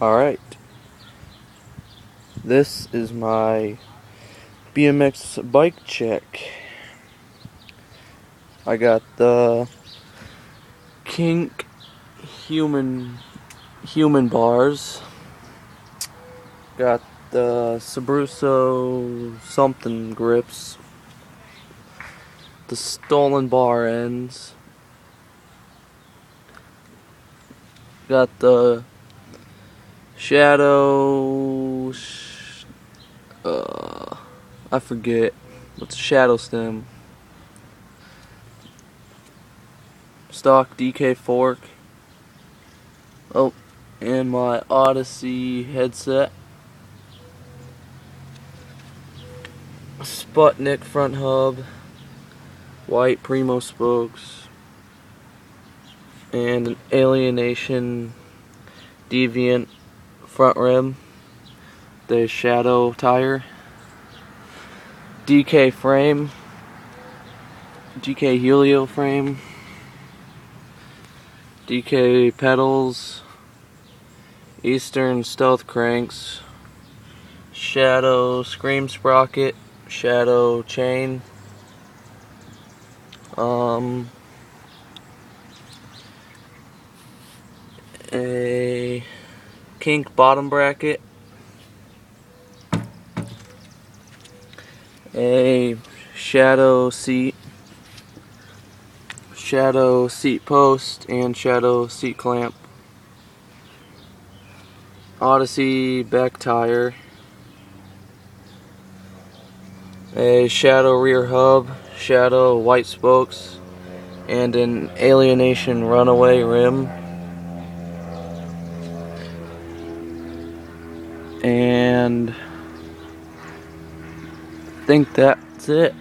Alright, this is my Bmx Bike Check. I got the Kink human bars. Got the Sabruso something grips. The stolen bar ends. Got the Shadow I forget what's a shadow stem. Stock DK fork. Oh, and my Odyssey headset. Sputnik front hub. White Primo spokes. And an Alienation Deviant front rim. The Shadow tire. DK frame. DK Helio frame. DK pedals. Eastern stealth cranks. Shadow scream sprocket. Shadow chain. A Kink bottom bracket. A shadow seat post, and shadow seat clamp. Odyssey back tire. A shadow rear hub, shadow white spokes, and an Alienation runaway rim. And I think that's it.